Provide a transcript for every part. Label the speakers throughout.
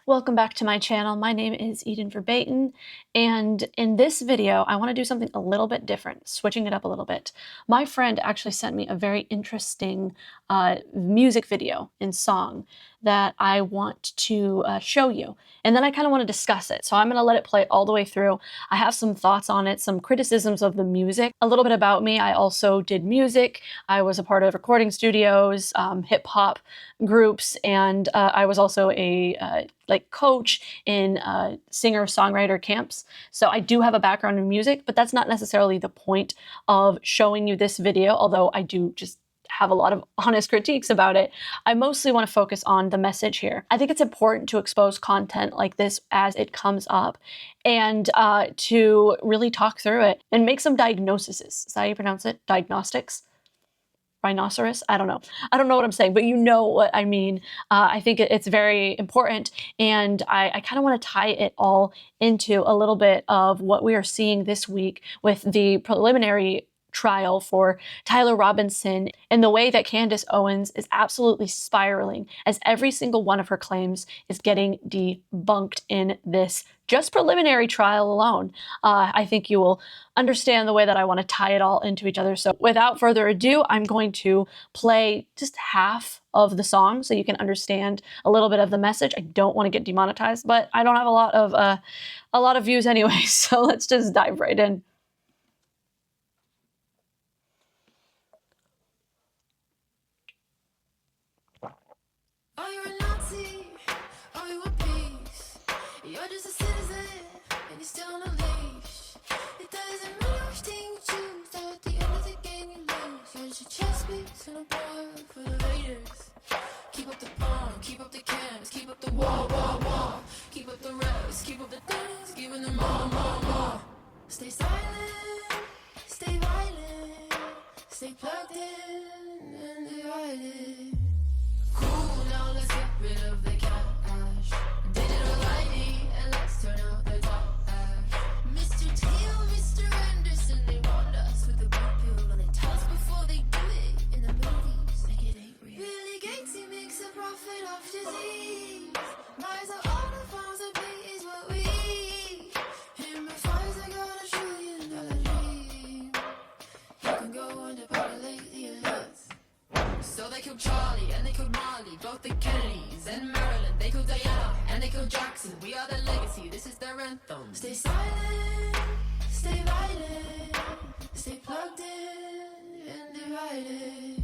Speaker 1: Welcome back to my channel. My name is Eden Verbaten, and in this video, I want to do something a little bit different, switching it up a little bit. My friend actually sent me a very interesting music video and song that I want to show you, and then I kind of want to discuss it. So I'm going to let it play all the way through. I have some thoughts on it, some criticisms of the music, a little bit about me. I also did music. I was a part of recording studios, hip-hop groups, and I was also a coach in singer-songwriter camps. So I do have a background in music, but that's not necessarily the point of showing you this video, although I do just have a lot of honest critiques about it. I mostly want to focus on the message here. I think it's important to expose content like this as it comes up and to really talk through it and make some diagnoses. Is that how you pronounce it? Diagnostics? Rhinoceros? I don't know. I don't know what I'm saying, but you know what I mean. I think it's very important, and I kind of want to tie it all into a little bit of what we are seeing this week with the preliminary trial for Tyler Robinson and the way that Candace Owens is absolutely spiraling as every single one of her claims is getting debunked in this just preliminary trial alone. I think you will understand the way that I want to tie it all into each other. So without further ado, I'm going to play just half of the song so you can understand a little bit of the message. I don't want to get demonetized, but I don't have a lot of views anyway, so let's just dive right in.
Speaker 2: Are you a Nazi? Are you a piece? You're just a citizen, and you're still on a leash. It doesn't matter which thing you choose, at the end of the game you lose. You're just a chess piece in a board for the Raiders. Keep up the pawn, keep up the cans, keep up the wall. Keep up the reps, keep up the dance, giving them more. Stay silent, stay violent, stay plugged in and divided. Cool, now let's get rid of the cash. Digital ID, and let's turn out the trash. Mr. Teal, Mr. Anderson, they warned us with the blue pill. And they tell us before they do it in the movies, like it ain't real. Billy Gates, he makes a profit off disease. Buys up all the farms and pay is what we eat. Him and Pfizer got $1 trillion dream. You can go and depopulate the elites. So they killed Charlie and they killed Molly, both the Kennedys and Marilyn. They killed Diana and they killed Jackson. We are the legacy, this is their anthem. Stay silent, stay violent, stay plugged in and divided.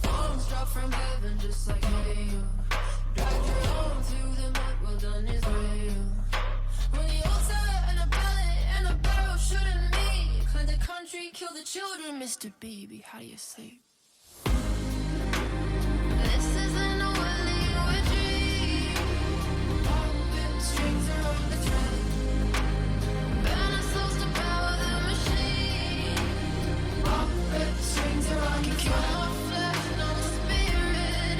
Speaker 2: Bombs drop from heaven just like hail. Drag your own through the mud, well done is real. When the altar and a ballot and a barrel shouldn't meet. Cleanse the country, kill the children, Mr. Baby, how do you sleep? This isn't a Hollywood dream. Puppet strings are on the thread. Burn our souls to power the machine. Puppet strings are on the thread. Kill flesh, no spirit.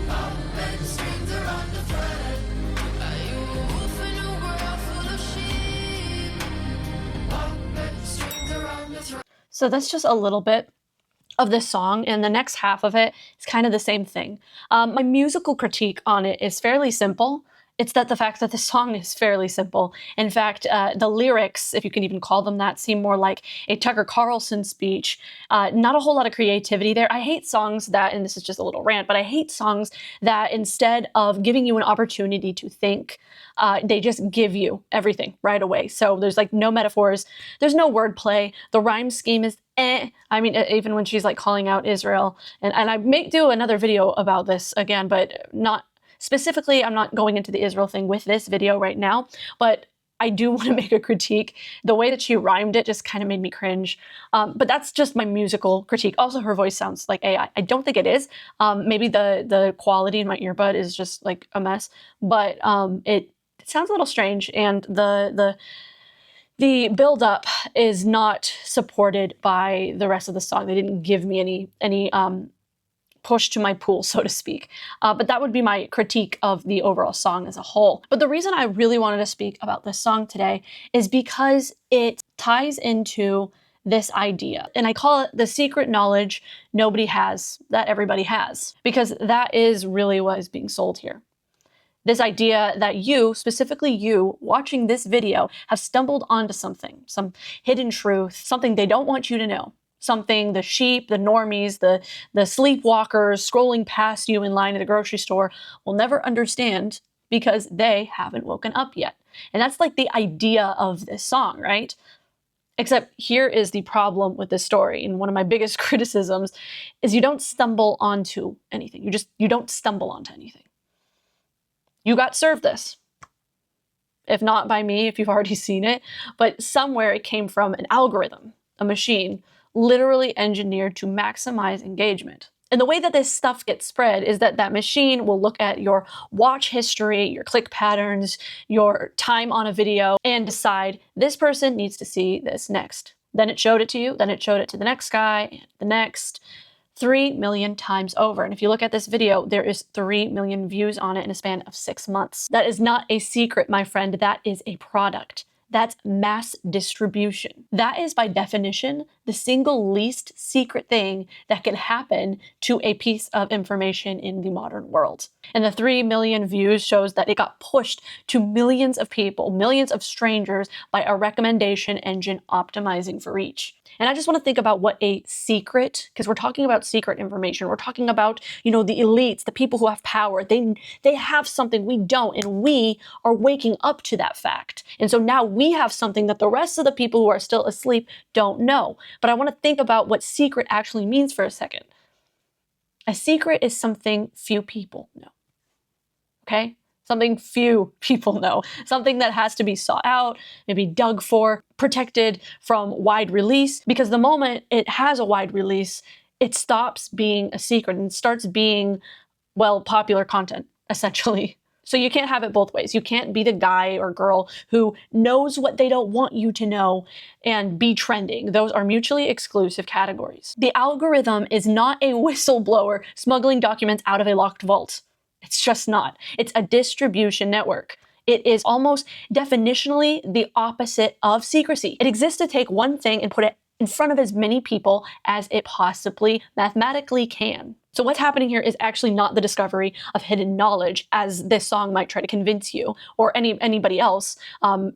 Speaker 2: Puppet strings are on the thread. Are you a wolf in a world full of sheep? Puppet strings are on the thread.
Speaker 1: So that's just a little bit of this song, and the next half of it is kind of the same thing. My musical critique on it is fairly simple. It's that the fact that the song is fairly simple. In fact, the lyrics, if you can even call them that, seem more like a Tucker Carlson speech. Not a whole lot of creativity there. I hate songs that, and this is just a little rant, but I hate songs that instead of giving you an opportunity to think, they just give you everything right away. So there's like no metaphors, there's no wordplay, the rhyme scheme is I mean, even when she's like calling out Israel, and I may do another video about this again, but not specifically, I'm not going into the Israel thing with this video right now, but I do want to make a critique. The way that she rhymed it just kind of made me cringe. But that's just my musical critique. Also, her voice sounds like AI. I don't think it is. Maybe the quality in my earbud is just like a mess, but it sounds a little strange, and the build-up is not supported by the rest of the song. They didn't give me any push to my pool, so to speak. But that would be my critique of the overall song as a whole. But the reason I really wanted to speak about this song today is because it ties into this idea. And I call it the secret knowledge nobody has that everybody has, because that is really what is being sold here. This idea that you, specifically you, watching this video, have stumbled onto something, some hidden truth, something they don't want you to know. Something the sheep, the normies, the sleepwalkers scrolling past you in line at a grocery store will never understand because they haven't woken up yet. And that's like the idea of this song, right? Except here is the problem with this story. And one of my biggest criticisms is you don't stumble onto anything. You don't stumble onto anything. You got served this. If not by me, if you've already seen it, but somewhere it came from an algorithm, a machine, literally engineered to maximize engagement. And the way that this stuff gets spread is that that machine will look at your watch history, your click patterns, your time on a video, and decide this person needs to see this next. Then it showed it to you, then it showed it to the next guy, and the next, 3 million times over. And if you look at this video, there is 3 million views on it in a span of 6 months. That is not a secret, my friend. That is a product. That's mass distribution. That is, by definition, the single least secret thing that can happen to a piece of information in the modern world. And the 3 million views shows that it got pushed to millions of people, millions of strangers, by a recommendation engine optimizing for reach. And I just want to think about what a secret, because we're talking about secret information. We're talking about, the elites, the people who have power. They have something we don't, and we are waking up to that fact. And so now we have something that the rest of the people who are still asleep don't know. But I want to think about what secret actually means for a second. A secret is something few people know. Okay? Something few people know. Something that has to be sought out, maybe dug for, protected from wide release. Because the moment it has a wide release, it stops being a secret and starts being, popular content, essentially. So you can't have it both ways. You can't be the guy or girl who knows what they don't want you to know and be trending. Those are mutually exclusive categories. The algorithm is not a whistleblower smuggling documents out of a locked vault. It's just not. It's a distribution network. It is almost definitionally the opposite of secrecy. It exists to take one thing and put it in front of as many people as it possibly mathematically can. So what's happening here is actually not the discovery of hidden knowledge, as this song might try to convince you or anybody else,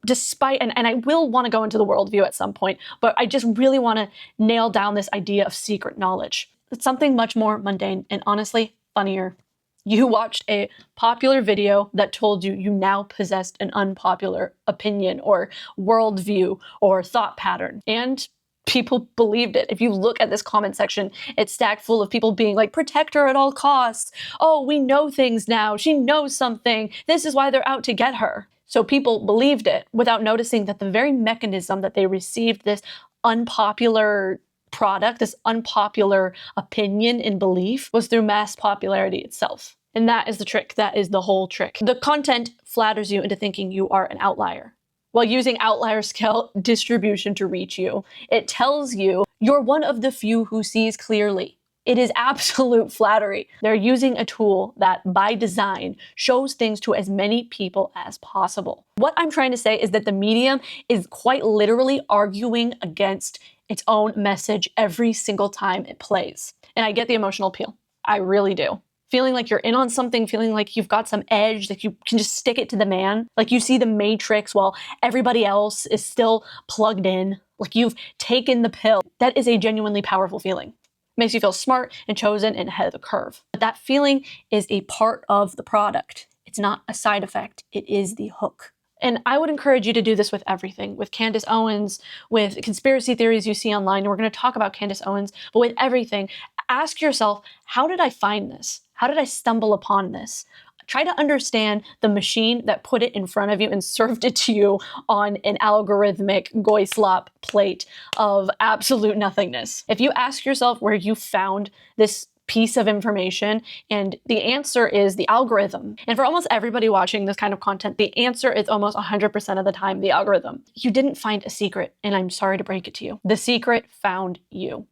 Speaker 1: despite, and I will want to go into the worldview at some point, but I just really want to nail down this idea of secret knowledge. It's something much more mundane and honestly funnier. You watched a popular video that told you you now possessed an unpopular opinion or worldview or thought pattern, and people believed it. If you look at this comment section, it's stacked full of people being like, protect her at all costs. Oh, we know things now. She knows something. This is why they're out to get her. So people believed it without noticing that the very mechanism that they received this unpopular product, this unpopular opinion and belief, was through mass popularity itself. And that is the trick. That is the whole trick. The content flatters you into thinking you are an outlier, while using outlier scale distribution to reach you. It tells you you're one of the few who sees clearly. It is absolute flattery. They're using a tool that, by design, shows things to as many people as possible. What I'm trying to say is that the medium is quite literally arguing against its own message every single time it plays. And I get the emotional appeal. I really do. Feeling like you're in on something, feeling like you've got some edge, that you can just stick it to the man. Like you see the Matrix while everybody else is still plugged in. Like you've taken the pill. That is a genuinely powerful feeling. Makes you feel smart and chosen and ahead of the curve. But that feeling is a part of the product. It's not a side effect. It is the hook. And I would encourage you to do this with everything, with Candace Owens, with conspiracy theories you see online. And we're going to talk about Candace Owens, but with everything, ask yourself, how did I find this? How did I stumble upon this? Try to understand the machine that put it in front of you and served it to you on an algorithmic goy slop plate of absolute nothingness. If you ask yourself where you found this piece of information, and the answer is the algorithm. And for almost everybody watching this kind of content, the answer is almost 100% of the time the algorithm. You didn't find a secret, and I'm sorry to break it to you. The secret found you.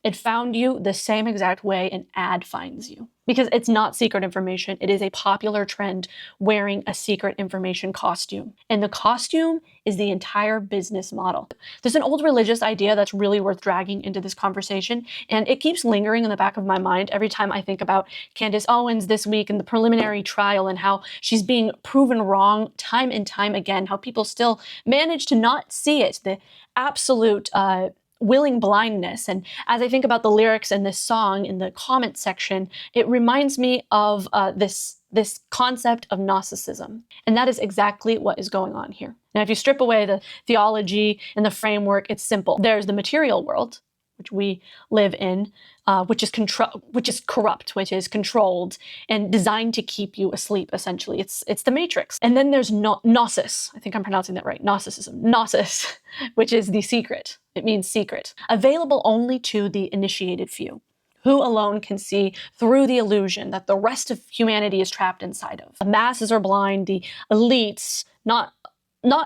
Speaker 1: It found you the same exact way an ad finds you. because it's not secret information. It is a popular trend wearing a secret information costume. And the costume is the entire business model. There's an old religious idea that's really worth dragging into this conversation, and it keeps lingering in the back of my mind every time I think about Candace Owens this week and the preliminary trial and how she's being proven wrong time and time again, how people still manage to not see it, the absolute willing blindness. And as I think about the lyrics in this song in the comment section, it reminds me of this concept of Gnosticism. And that is exactly what is going on here. Now, if you strip away the theology and the framework, it's simple. There's the material world, which we live in, which is corrupt, which is controlled and designed to keep you asleep, essentially. It's the Matrix. And then there's Gnosis. I think I'm pronouncing that right. Gnosticism. Gnosis, which is the secret. It means secret. Available only to the initiated few, who alone can see through the illusion that the rest of humanity is trapped inside of. The masses are blind, the elites, not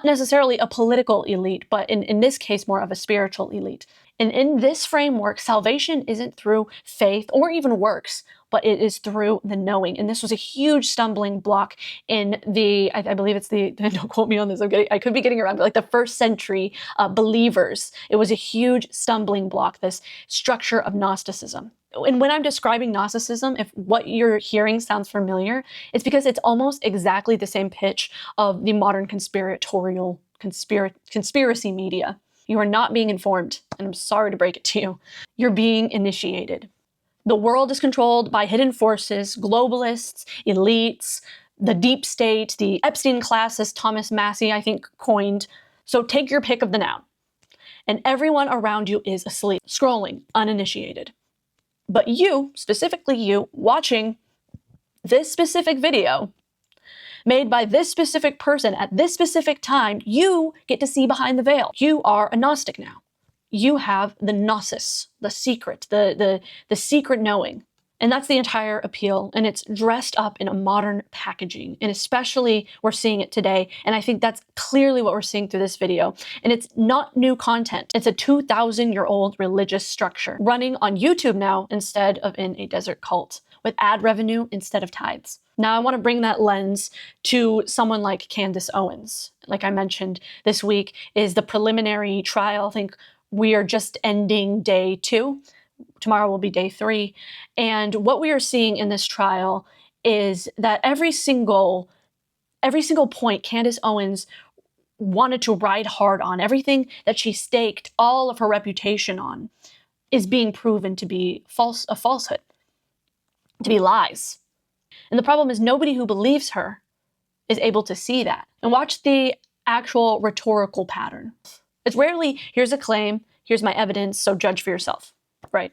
Speaker 1: necessarily a political elite, but in this case, more of a spiritual elite. And in this framework, salvation isn't through faith or even works, but it is through the knowing. And this was a huge stumbling block in I believe it's don't quote me on this, I could be getting around, but like the first century believers. It was a huge stumbling block, this structure of Gnosticism. And when I'm describing Gnosticism, if what you're hearing sounds familiar, it's because it's almost exactly the same pitch of the modern conspiracy media. You are not being informed, and I'm sorry to break it to you. You're being initiated. The world is controlled by hidden forces, globalists, elites, the deep state, the Epstein class, as Thomas Massey, I think, coined. So take your pick of the noun. And everyone around you is asleep, scrolling, uninitiated. But you, specifically you, watching this specific video, made by this specific person at this specific time, you get to see behind the veil. You are a Gnostic now. You have the gnosis, the secret, the secret knowing. And that's the entire appeal. And it's dressed up in a modern packaging. And especially we're seeing it today. And I think that's clearly what we're seeing through this video. And it's not new content. It's a 2,000-year-old religious structure running on YouTube now instead of in a desert cult, with ad revenue instead of tithes. Now, I want to bring that lens to someone like Candace Owens. Like I mentioned, this week is the preliminary trial. I think we are just ending day 2. Tomorrow will be day 3. And what we are seeing in this trial is that every single point Candace Owens wanted to ride hard on, everything that she staked all of her reputation on, is being proven to be a falsehood, to be lies. And the problem is nobody who believes her is able to see that. And watch the actual rhetorical pattern. It's rarely, here's a claim, here's my evidence, so judge for yourself, right?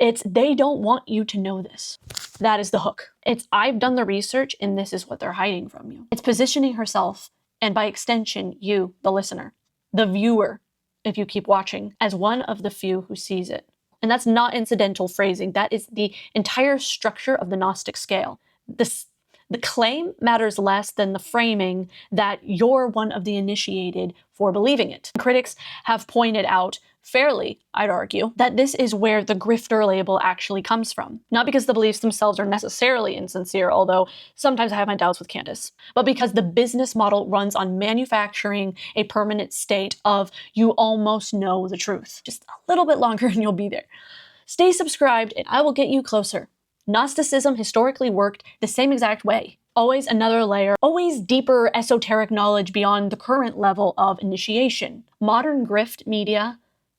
Speaker 1: It's, they don't want you to know this. That is the hook. It's, I've done the research and this is what they're hiding from you. It's positioning herself, and by extension, you, the listener, the viewer, if you keep watching, as one of the few who sees it. And that's not incidental phrasing. That is the entire structure of the Gnostic scale. The claim matters less than the framing that you're one of the initiated for believing it. Critics have pointed out, fairly, I'd argue, that this is where the grifter label actually comes from. Not because the beliefs themselves are necessarily insincere, although sometimes I have my doubts with Candace, but because the business model runs on manufacturing a permanent state of you almost know the truth. Just a little bit longer and you'll be there. Stay subscribed and I will get you closer. Gnosticism historically worked the same exact way. Always another layer, always deeper esoteric knowledge beyond the current level of initiation. Modern grift media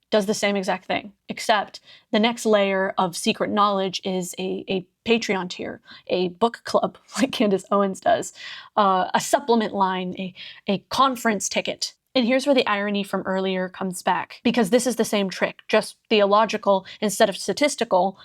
Speaker 1: does the same exact thing, except the next layer of secret knowledge is a Patreon tier, a book club like Candace Owens does, a supplement line, a conference ticket. And here's where the irony from earlier comes back, because this is the same trick, just theological instead of statistical.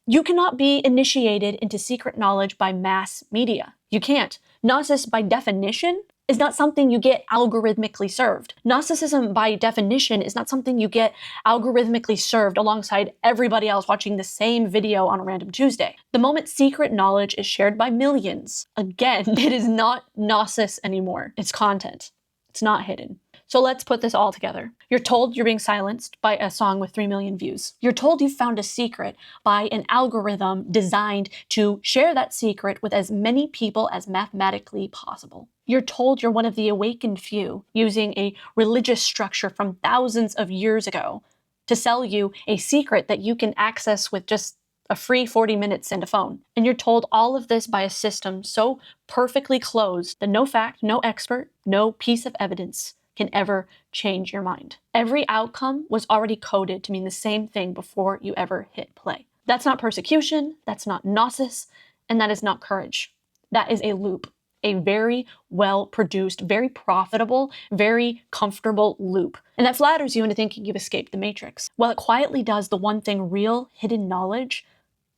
Speaker 1: You cannot be initiated into secret knowledge by mass media. You can't. Gnosis, by definition, is not something you get algorithmically served. Gnosticism, by definition, is not something you get algorithmically served alongside everybody else watching the same video on a random Tuesday. The moment secret knowledge is shared by millions, again, it is not Gnosis anymore. It's content. It's not hidden. So let's put this all together. You're told you're being silenced by a song with 3 million views. You're told you found a secret by an algorithm designed to share that secret with as many people as mathematically possible. You're told you're one of the awakened few using a religious structure from thousands of years ago to sell you a secret that you can access with just a free 40 minutes and a phone. And you're told all of this by a system so perfectly closed that no fact, no expert, no piece of evidence can ever change your mind. Every outcome was already coded to mean the same thing before you ever hit play. That's not persecution, that's not gnosis, and that is not courage. That is a loop. A very well-produced, very profitable, very comfortable loop. And that flatters you into thinking you've escaped the matrix, while it quietly does the one thing real hidden knowledge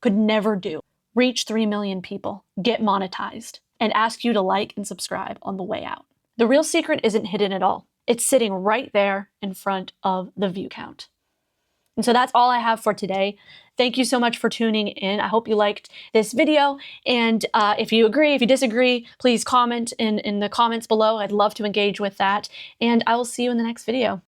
Speaker 1: could never do. Reach 3 million people, get monetized, and ask you to like and subscribe on the way out. The real secret isn't hidden at all. It's sitting right there in front of the view count. And so that's all I have for today. Thank you so much for tuning in. I hope you liked this video. And if you agree, if you disagree, please comment in the comments below. I'd love to engage with that. And I will see you in the next video.